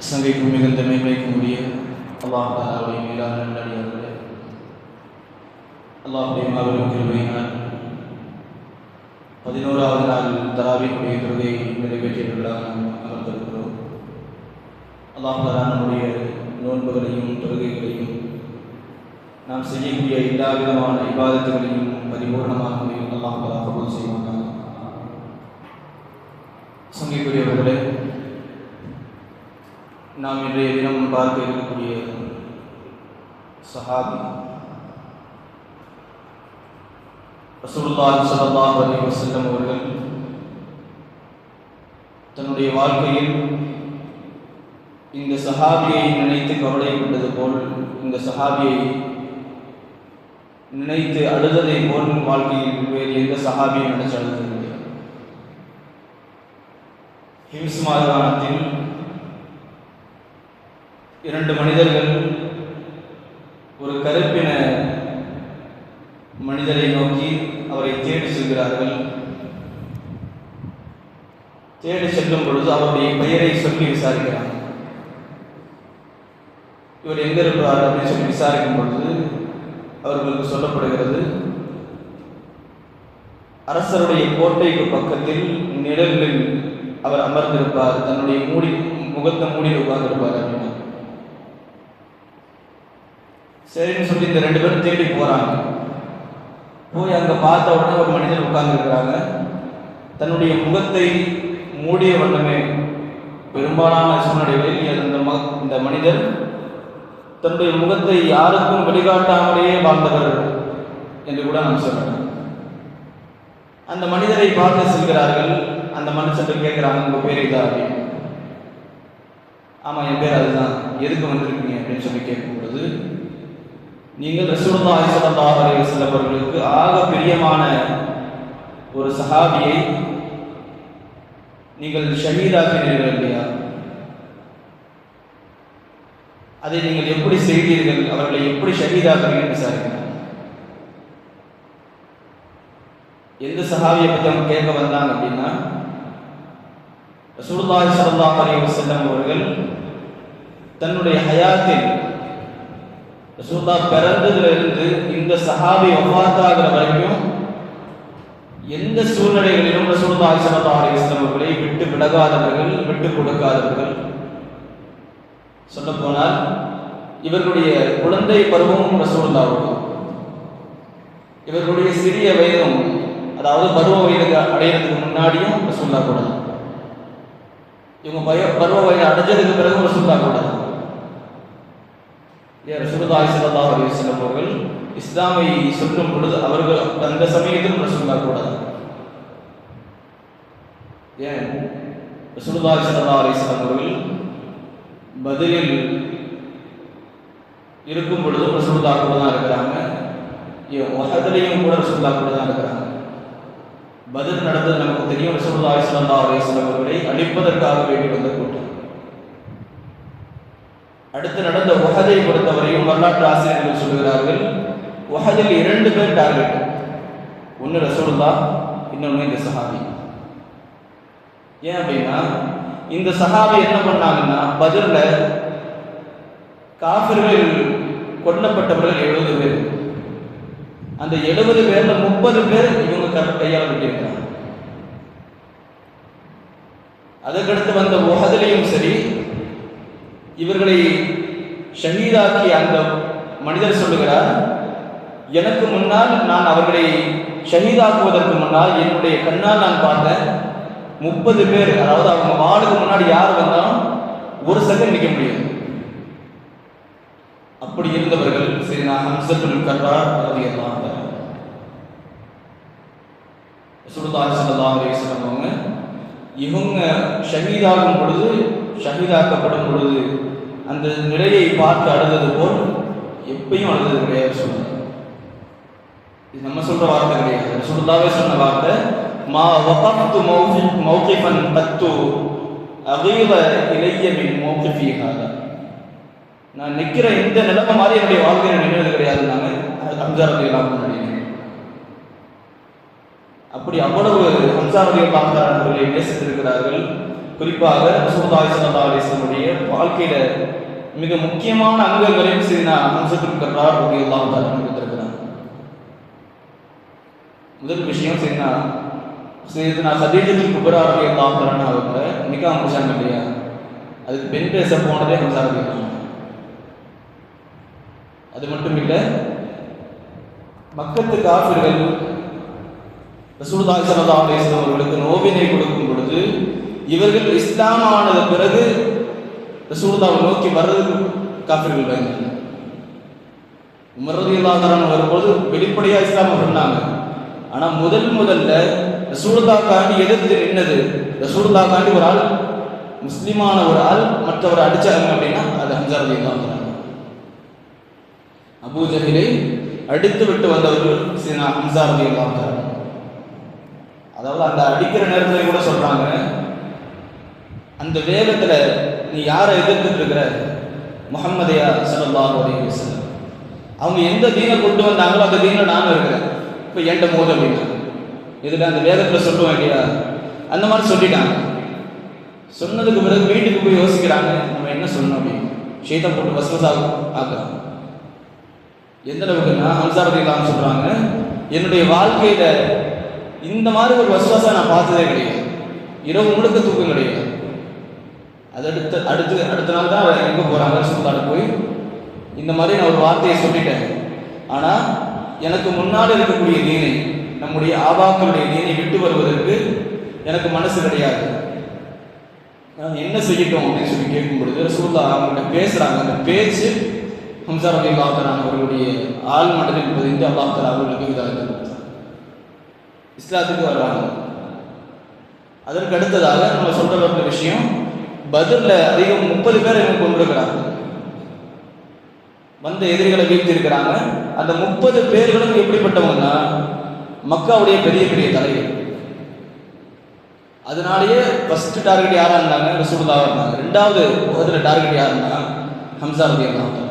சங்கைக்கும் மிகுந்த மேன்மைக்கும் உரிய அல்லாஹ் தஆலாவுடைய மேலான நல்லடியார்களே, அல்லாஹ்வுடைய மாபெரும் கிருபையினால் 11வது நாள் தராவீஹுடைய தொழுகையை நிறைவேற்றியவர்களாக நாம் அமர்ந்திருக்கிறோம். அல்லாஹ் தஆலா நம்முடைய நோன்புகளையும் தொழுகைகளையும் நாம் செய்யக்கூடிய எல்லா விதமான இபாதத்துகளையும் பரிபூர்ணமான முறையில் அல்லாஹ் தஆலா கபூல் செய்வானாக. சங்கைக்குரியவர்களே, நாம் இன்றைய தினம் பார்க்க இருக்கக்கூடிய சஹாபி ரசூலுல்லாஹி ஸல்லல்லாஹு அலைஹி வஸல்லம் அவர்கள் தன்னுடைய வாழ்க்கையில் இந்த சஹாபியை நினைத்து கவலைப்பட்டது போல், இந்த சஹாபியை நினைத்து அழுததை போல் வாழ்க்கையில் வேறு எந்த சஹாபியை நினைச்சு அழுததில்லை. ஹிம்ஸ் மாகாணத்தில் 2 மனிதர்கள் ஒரு கருப்பின மனிதரை நோக்கி அவரை தேடி செல்கிறார்கள். தேடி செல்லும் பொழுது அவருடைய பெயரை சொல்லி விசாரிக்கிறார். இவர் எங்க இருக்கிறார் அப்படின்னு சொல்லி விசாரிக்கும் பொழுது அவர்களுக்கு சொல்லப்படுகிறது, அரசருடைய கோட்டைக்கு பக்கத்தில் நிழலில் அவர் அமர்ந்திருப்பார், தன்னுடைய முகத்தை மூடி உட்கார்ந்திருப்பார் அப்படின்னா. சரின்னு சொல்லி இந்த 2 பேரும் தேடி போறாங்க. போய் அங்க பார்த்த உடனே ஒரு மனிதர் உட்கார்ந்துருக்கிறாங்க. தன்னுடைய முகத்தை மூடிய வண்ணமே பெரும்பாலான சூழ்நிலைகளில் இந்த மனிதர் தன்னுடைய முகத்தை யாருக்கும் வெளிக்காட்டாமலேயே வாழ்ந்தவர் என்று கூட நாம் சொல்லலாம். அந்த மனிதரை பார்த்து செல்கிறார்கள். அந்த மனுஷன் கேட்கிறாங்க, உங்க பேர் இதா அப்படின்னு. ஆமா, என் பேர் அதுதான், எதுக்கு வந்திருக்கீங்க அப்படின்னு சொல்லி கேட்கும் பொழுது, நீங்கள் ரசூலுல்லாஹி ஸல்லல்லாஹு அலைஹி வஸல்லம் அவர்களுக்கு ஆக பிரியமான ஒரு சஹாபியை நீங்கள் ஷஹீதாக்கினீர்கள் இல்லையா? அதை நீங்கள் எப்படி செய்தீர்கள், அவர்களை எப்படி ஷஹீதாக்குறீங்கன்னு விசாரிக்கிறாங்க. எந்த சஹாபியை பற்றி அவங்க கேட்க வந்தாங்க அப்படின்னா, ரசூலுல்லாஹி ஸல்லல்லாஹு அலைஹி வஸல்லம் அவர்கள் தன்னுடைய ஹயாத்தில் ரசூலுல்லாஹ் பிறந்ததிலிருந்து இந்த சஹாபி வஃபாத்தாகிற வரைக்கும் எந்த சூழ்நிலைகளிலும் ரசூலுல்லாஹி ஸல்லல்லாஹு அலைஹி வஸல்லம் அவர்களை விட்டு விலகாதவர்கள், விட்டு கொடுக்காதவர்கள். சொல்ல போனால் இவர்களுடைய குழந்தை பருவமும் ரசூலுல்லாஹ்வுக்கு, இவர்களுடைய சிறிய வயதும், அதாவது பருவ வயது அடையிறதுக்கு முன்னாடியும் ரசூலுல்லாஹ் கூட, இவங்க பருவ வயது அடைஞ்சதுக்கு பிறகு ரசூலுல்லாஹ் கூட. ரசூலுல்லாஹி ஸல்லல்லாஹு அலைஹி வஸல்லம் அவர்கள் இஸ்லாமை சொல்லும் பொழுது அவர்கள் அந்த சமயத்திலும் ரசூலுல்லாஹ் கூட. ஏன் ரசூலுல்லாஹி ஸல்லல்லாஹு அலைஹி வஸல்லம் அவர்கள் பத்ரில் இருக்கும் பொழுது ரசூலுல்லாஹ் கூட தான் இருக்கிறாங்க. உஹதுலையும் கூட ரசூலுல்லாஹ் கூட தான் இருக்கிறாங்க. பத்ர் நடந்தது நமக்கு தெரியும். ரசூலுல்லாஹி ஸல்லல்லாஹு அலைஹி வஸல்லம் அவர்களை அழிப்பதற்காக வேண்டி வந்த கூட்டம். அடுத்து நடந்த உஹதை பொறுத்தவரையும் வரலாற்று ஆசிரியர்கள் சொல்கிறார்கள், உஹதில் 2 பேர் டார்கெட். ஒன்று ரசூலுல்லாஹ், இன்னொன்று இந்த சஹாபி. ஏன் அப்படின்னா, இந்த சஹாபி என்ன பண்ணாங்கன்னா, பத்ர்ல காஃபிர்கள் கொல்லப்பட்டவர்கள் 70 பேர். அந்த 70 பேர்ல 30 பேர் இவங்க கையால் விட்டிருக்கிறாங்க. அதுக்கடுத்து வந்த உஹதிலையும் சரி, இவர்களை ஷஹீதாக்கி அந்த மனிதர் சொல்லுகிறார், எனக்கு முன்னால் நான் அவர்களை ஷஹீதாக்குவதற்கு முன்னால் என்னுடைய கண்ணால் நான் பார்த்தேன் 30 பேர், அதாவது அவங்க வாளுக்கு முன்னாடி யார் வந்தாலும் ஒரு செகண்ட் நிற்க முடியாது. அப்படி இருந்தவர்கள் சரி, நான் ஹம்ஸத்துல் கர்ரார் ரலியல்லாஹு அன்ஹு ரசூலுல்லாஹி ஸல்லல்லாஹு அலைஹி வஸல்லம் அவங்க இவங்க ஷஹீதாகும் பொழுது, ஷஹீதாக்கப்படும் பொழுது அந்த நிலையை பார்த்து அழுதது போல் எப்பயும் அழுதது கிடையாது. சொல்லுங்க, இது நம்ம சொல்ற வார்த்தை கிடையாது, ரசூலுல்லாஹ்வே சொன்ன வார்த்தை. மா வகஃப்து மௌகிஃபன் கத்து அகீத இலைய மின் மௌகிஃபி ஹாதா. நான் நிற்கிற இந்த நிலைமை மாதிரி என்னுடைய வாழ்க்கையை நினைவது கிடையாது. நாங்கள் ஹம்ஸா ரலியல்லாஹு அன்ஹு அப்படி அவ்வளவு ஹம்ஸா ரலியல்லாஹு அன்ஹு அவர்களை நேசித்திருக்கிறார்கள். குறிப்பாக ரசூலுல்லாஹி ஸல்லல்லாஹு அலைஹி வஸல்லம் வாழ்க்கையில மிக முக்கியமான அங்கங்களையும் சீனா ஹம்ஸத்துல் கர்ரார் ரலியல்லாஹு தஆலா கொடுத்திருக்கிறார். முதல் விஷயம் சையதுனா கதீஜத்துல் குப்ரா ரலியல்லாஹு தஆலா அவங்க நிக்காஹ் முடிச்சாங்க இல்லையா, அதுக்கு பெண் பேச போனதே ஹம்ஸா ரலியல்லாஹு. அது மட்டும் இல்லை, மக்கத்து காஃபிர்கள் ரசூலுல்லாஹி ஸல்லல்லாஹு அலைஹி வஸல்லம் அவர்களுக்கு நோவினை கொடுக்கும் பொழுது இவர்கள் இஸ்லாம் ஆனது பிறகு ரசூலுல்லாஹை நோக்கி வர்றதுக்கு காஃபிர்கள் பயந்தாங்க. உமர் ரலியல்லாஹு அன்ஹு வரும்போது வெளிப்படையாக இஸ்லாமை சொன்னாங்க. ஆனால் முதல்ல ரசூலுல்லாஹ்காண்டி எதிர்த்து நின்னது, ரசூலுல்லாஹ்காண்டி ஒரு ஆள் முஸ்லிமான ஒரு ஆள் மற்றவரை அடிச்சாங்க அப்படின்னா அது ஹம்ஸா ரலியல்லாஹு அன்ஹு. அபூ ஜஹலை அடித்து விட்டு வந்தவர்கள் சீனா ஹம்ஸா ரலியல்லாஹு அன்ஹு. அதாவது அந்த அடிக்கிற நேரத்தில் கூட சொல்றாங்க, அந்த வேகத்தில் நீ யாரை எதிர்த்துட்டு இருக்கிற? முஹம்மதையா ஸல்லல்லாஹு அலைஹி வஸல்லம். அவங்க எந்த தீனை கொண்டு வந்தாங்களோ அந்த தீனை நானும் இருக்கிறேன், இப்போ என்கிட்ட மோத அப்படின்னா இதில் அந்த வேகத்தில் சொல்லுவோம் இல்லையா, அந்த மாதிரி சொல்லிட்டாங்க. சொன்னதுக்கு பிறகு வீட்டுக்கு போய் யோசிக்கிறாங்க, நம்ம என்ன சொல்லணும் அப்படின்னு. ஷைத்தான் போட்டு வஸ்வஸாக ஆக்குறாங்க. எந்த அளவுக்குன்னா ஹம்ஸா ரலியல்லாஹு அன்ஹு சொல்றாங்க, என்னுடைய வாழ்க்கையில இந்த மாதிரி ஒரு வஸ்வஸா நான் பார்த்ததே கிடையாது, இரவு முழுக்க தூக்கம் கிடையாது. அது அடுத்த நாள் தான் எங்கே போகிறாங்க, ரசூலுல்லாஹ் போய் இந்த மாதிரி நான் ஒரு வார்த்தையை சொல்லிட்டேன், ஆனால் எனக்கு முன்னாடி இருக்கக்கூடிய தீனை, நம்முடைய ஆபாக்களுடைய தீனை விட்டு வருவதற்கு எனக்கு மனசு கிடையாது, நான் என்ன செய்யட்டும் அப்படின்னு சொல்லி கேட்கும் பொழுது ரசூலுல்லாஹ் அவங்கள்ட்ட பேசுகிறாங்க. அந்த பேச்சு ஹம்ஸா ரலியல்லாஹு தஆலா அவர்களுடைய ஆள் மனதில் பதிந்து அல்லாஹ் தஆலா அவர்களுக்கு இதாக இஸ்லாத்துக்கு வர்றாங்க. அதற்கு அடுத்ததாக நம்ம சொல்ற ஒரு விஷயம், பத்ர்ல அதிகம் 30 பேர் இவங்க கொண்டிருக்கிறாங்க, வந்த எதிரிகளை வீழ்த்தி இருக்கிறாங்க. அந்த 30 பேர்களும் எப்படிப்பட்டவங்கன்னா மக்காவுடைய பெரிய பெரிய தலைவர். அதனாலேயே ஃபர்ஸ்ட் டார்கெட் யாரா இருந்தாங்க? ரசூலுல்லாஹ் இருந்தாங்க. ரெண்டாவது பத்ர்ல டார்கெட் யாருன்னா ஹம்ஸா ரலியல்லாஹு அன்ஹு.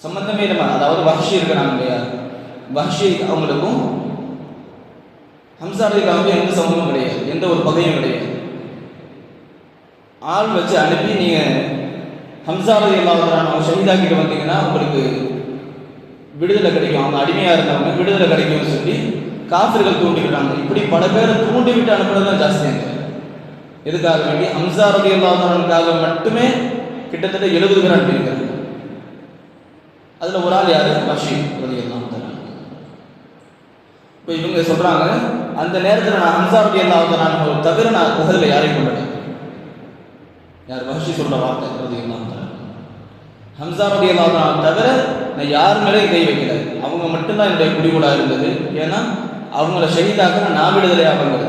சம்பந்தமே இல்லை, அதாவது வஹ்ஷி இருக்கிறாங்க இல்லையா, வஹ்ஷி அவங்களுக்கும் ஹம்ஸா ரலியல்லாஹு எந்த சம்பந்தமும் கிடையாது, எந்த ஒரு பகையும் கிடையாது. ஆள் வச்சு அனுப்பி நீங்கள் ஹம்ஸா ரலியல்லாஹு ஷஹீதாக்கிட்டு வந்தீங்கன்னா உங்களுக்கு விடுதலை கிடைக்கும், அவங்க அடிமையாக இருந்தவங்க விடுதலை கிடைக்கும்னு சொல்லி காஃபிர்கள் தூண்டிவிட்டாங்க. இப்படி பல பேரை தூண்டி விட்டு அனுப்புறது தான் ஜாஸ்தியாக. எதுக்காக வேண்டி ஹம்ஸா ரலியல்லாஹு மட்டுமே கிட்டத்தட்ட 70 பேர் அனுப்பியிருக்காங்க. அதில் ஒரு ஆள் யார்? வஹ்ஷி ரலியல்லாஹு அன்ஹு. இப்போ இவங்க சொல்கிறாங்க, அந்த நேரத்தில் நான் ஹம்ஸா ரலியல்லாஹு அன்ஹு தவிர நான் உஹதில் யாரையும் கொண்டேன். யார்? வஹ்ஷி சொல்கிற வார்த்தை ரலியல்லாஹு அன்ஹு. ஹம்ஸா ரலியல்லாஹு அன்ஹு தவிர நான் யார் மேலேயும் கை வைக்கல, அவங்க மட்டும்தான் என்னுடைய குடிகூடாக இருந்தது. ஏன்னா அவங்கள ஷஹீதாக்க நான் விடுதலையாக பண்ணுறது.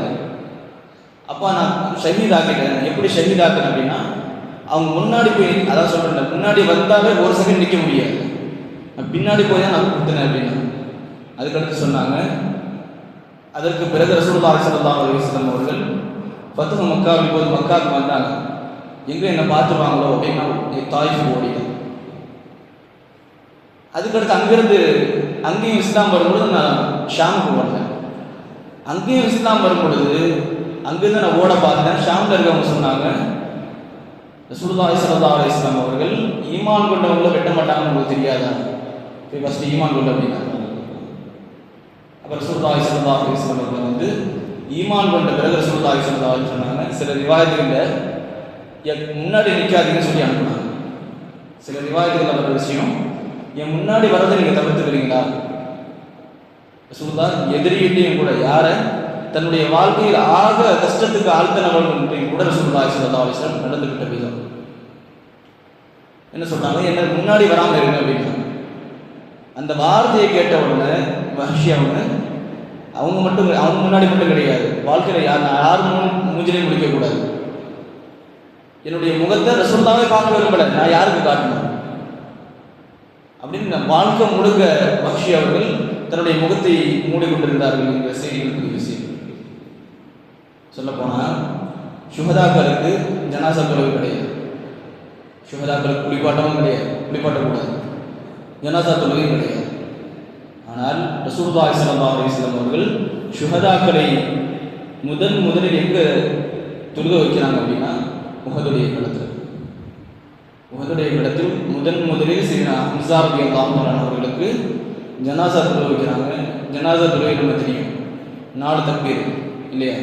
அப்போ நான் ஷஹீதாக்கிட்டேன். எப்படி ஷஹீதாக்குறேன் அப்படின்னா, அவங்க முன்னாடி போய், அதான் சொல்கிறேன், முன்னாடி வந்தாலே ஒரு செகண்ட் நிற்க முடியாது, நான் பின்னாடி போய் தான் நான் கொடுத்தேன் அப்படின்னா. அதுக்கடுத்து சொன்னாங்க, அதற்கு பிறகு ரசூலுல்லாஹி ஸல்லல்லாஹு அலைஹி வஸல்லம் அவர்கள் ஃபத்ஹு மக்காவில் போது மக்காவுக்கு வந்தாங்க. எங்கே என்ன பார்த்துருவாங்களோ அப்படின்னா தாயிஃப் ஓடிடும். அதுக்கடுத்து அங்கேயும் இஸ்லாம் வரும்பொழுது நான் ஷாமுக்கு வந்தேன். அங்கேயும் இஸ்லாம் வரும்பொழுது அங்கேருந்து நான் ஓட பார்த்தேன். ஷாமில் இருக்கவங்க சொன்னாங்க, ரசூலுல்லாஹி ஸல்லல்லாஹு அலைஹி வஸல்லம் அவர்கள் ஈமான் கொண்டவங்களை வெட்ட மாட்டாங்கன்னு உங்களுக்கு தெரியாதா? போய் ஃபஸ்ட்டு ஈமான் கொண்டு அப்படின்னா. அப்புறம் ரசூலுல்லாஹி ஸல்லல்லாஹு அலைஹி வஸல்லம் அவர்கள் ஈமான் கொண்ட பிறகு ரசூலுல்லாஹி ஸல்லல்லாஹு அலைஹி வஸல்லம் சொன்னாங்க, சில ரிவாயத்துகளில் முன்னாடி நிற்காதீங்கன்னு சொல்லி அனுப்புனாங்க. சில ரிவாயத்துகளில் வர விஷயம், என் முன்னாடி வரதை நீங்கள் தவிர்த்துக்கிறீங்களா? ரசூலுல்லாஹ் எதிரிகிட்டையும் கூட யாரை தன்னுடைய வாழ்க்கையில் ஆக கஷ்டத்துக்கு ஆழ்த்தினவர்கள் கூட ரசூலுல்லாஹி ஸல்லல்லாஹு அலைஹி வஸல்லம் நடந்துகிட்ட விதம் என்ன சொல்றாங்க, என்ன முன்னாடி வராமல் இருங்க அப்படின்னு. அந்த வார்த்தையை கேட்ட உடனே வஹ்ஷி அவங்க முன்னாடி மட்டும் கிடையாது, வாழ்க்கையில் யார் மூஞ்சிலையும் முடிக்கக்கூடாது. என்னுடைய முகத்தை ரசூலுல்லாஹ்வை பார்க்க விரும்பல, நான் யாருக்கு காட்டணும் அப்படின்னு வாழ்க்கை முழுக்க வஹ்ஷி அவர்கள் தன்னுடைய முகத்தை மூடிக்கொண்டிருந்தார்கள் என்ற செய்திகளுக்கு விஷயம். சொல்லப்போனால் சுஹதாக்களுக்கு ஜனாசா தொழுகை கிடையாது, சுஹதாக்களுக்கு குளிப்பாட்டமும் கிடையாது, குளிப்பாட்டக்கூடாது, ஜனாசா தொழுகையும் கிடையாது. ஆனால் ரசூலுல்லாஹி ஸல்லல்லாஹு அலைஹி வஸல்லம் அவர்கள் சுஹதாக்களை முதலில் எங்கே தொழுக வைக்கிறாங்க அப்படின்னா உஹதுடைய களத்தில். உஹதுடைய களத்தில் முதலில் சீனா ஹம்ஸா ரலியல்லாஹு அன்ஹு அவர்களுக்கு ஜனாசா தொழுக வைக்கிறாங்க. ஜனாசா தொழுகை நம்ம தெரியும், 4 தக்பீர் இல்லையா?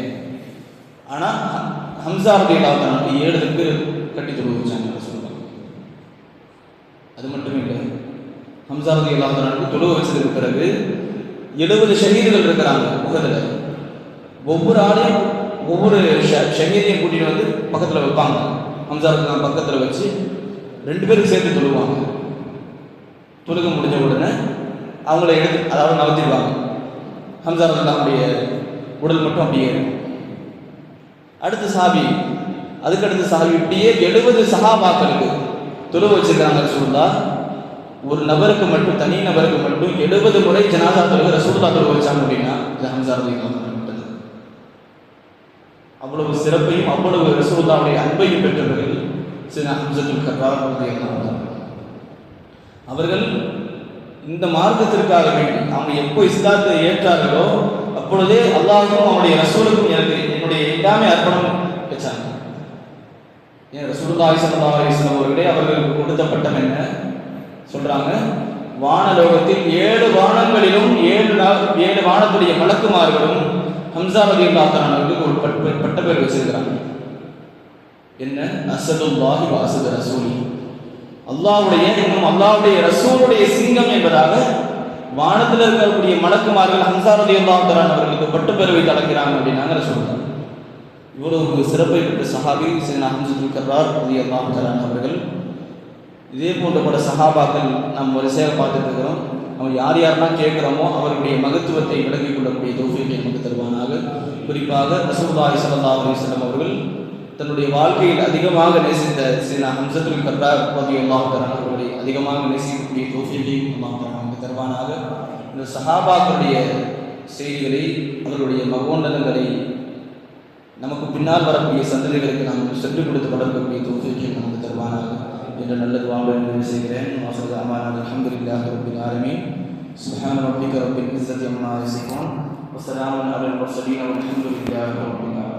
ஆனால் ஹம்ஸா ரலியல்லாஹு அன்ஹு 7 தக்பீர் கட்டி தொழுக வச்சாங்க சொல்லுவாங்க. அது மட்டும் இல்லை, ஹம்ஸா ரலியல்லாஹு அன்ஹு தொழுக வச்சதுக்கு பிறகு 70 ஷஹீதுகள் இருக்கிறாங்க உஹதுல. ஒவ்வொரு ஆளையும் ஒவ்வொரு ஷஹீதையும் கூட்டிகிட்டு வந்து பக்கத்தில் வைப்பாங்க. ஹம்ஸா ரலியல்லாஹு பக்கத்தில் வச்சு 2 பேருக்கு சேர்த்து தொழுவாங்க. தொழுக முடிஞ்ச உடனே அவங்கள எடுத்து அதாவது நவத்திடுவாங்க. ஹம்ஸா ரலியல்லாஹுடைய உடல் மட்டும் அப்படியே இருக்கும். அடுத்த சஹாபி, அதுக்கடுத்த சஹாபி, இப்படியே 70 சஹாபாக்களுக்கு தொழுக வச்சிருக்காங்க ரசூலுல்லாஹ். ஒரு நபருக்கு மட்டும், தனி நபருக்கு மட்டும் 70 முறை ஜனாசா தொழுகை ரசூலுல்லாஹ் தொழுக வச்சாங்க அப்படின்னா இது ஹம்ஸா ரலியல்லாஹு அன்ஹு. அவ்வளவு சிறப்பையும் அவ்வளவு ரசூலுல்லாஹ்வுடைய அன்பையும் பெற்றவர்கள் சையதுனா ஹம்ஸத்துல் கர்ரார் ரலியல்லாஹு அன்ஹு. அவர்கள் இந்த மார்க்கத்திற்காக வேண்டி அவங்க எப்போ இஸ்லாத்தை ஏற்றார்களோ அப்பொழுதே அல்லாஹ்வுக்கும் அவருடைய ரசூலுக்கும் என்னுடைய எல்லாமே அர்ப்பணம் வச்சாங்க. ஏன் ரசூலுல்லாஹி ஸல்லல்லாஹு அலைஹி வஸல்லம் அவர்களே அவர்களுக்கு கொடுத்த பட்டம் என்ன சொல்றாங்க? வானலோகத்தில் 7 வானங்களிலும் 7 வானத்துடைய மலக்குமார்களும் ஹம்ஸா ரலியல்லாஹு அன்ஹுவுக்கு ஒரு பட்ட பேர் வச்சிருக்கிறாங்க. என்ன? அஸதுல்லாஹி வ அஸது ரசூலி, அல்லாஹ்வுடைய இன்னும் அல்லாஹ்வுடைய ரசூலுடைய சிங்கம் என்பதாக வானத்தில் இருக்கக்கூடிய மலக்குமார்கள் ஹம்ஸா ரலியல்லாஹு அன்ஹுவுக்கு பட்டு பேர் வைத்து அழைக்கிறாங்க அப்படின்னாங்க ரசூலுல்லாஹ். இவ்வளவு சிறப்பை பெற்ற சஹாபி சையதுனா ஹம்ஸத்துல் கர்ரார் ரலியல்லாஹு அன்ஹு அவர்கள். இதே போன்ற பல சஹாபாக்கள் நாம் வரிசையாக பார்த்துட்டு இருக்கிறோம். நம்ம யார் யாரெல்லாம் கேட்குறோமோ அவருடைய மகத்துவத்தை விளங்கிக் கொள்ளக்கூடிய தௌஃபீக்கை நமக்கு தருவானாக. குறிப்பாக ரசூலுல்லாஹி ஸல்லல்லாஹு அலைஹி வஸல்லம் அவர்கள் தன்னுடைய வாழ்க்கையில் அதிகமாக நேசித்த சையதுனா ஹம்ஸத்துல் கர்ரார் ரலியல்லாஹு அன்ஹு அவர்களை அதிகமாக நேசிக்கக்கூடிய தௌஃபீக்கை அல்லாஹ் நமக்கு தருவானாக. இந்த சஹாபாக்களுடைய செய்திகளை, அவர்களுடைய மகோன்னதங்களை நமக்கு பின்னால் வரக்கூடிய சந்ததிகளுக்கு நாம் சென்று கொடுத்து வளர்க்கக்கூடிய தௌஃபீக்கை நமக்கு தருவானாக என்ற நல்ல துஆவை நிறைவு செய்கிறேன். வாஸல் அமானா அல்ஹம்துலில்லாஹி ரப்பில் ஆலமீன். சுப்ஹான ரப்பிக ரப்பில் இஸ்ஸத்தி அம்மா யசிஃபூன் வ ஸலாமுன் அலல் முர்ஸலீன் வல்ஹம்துலில்லாஹி ரப்பில் ஆலமீன்.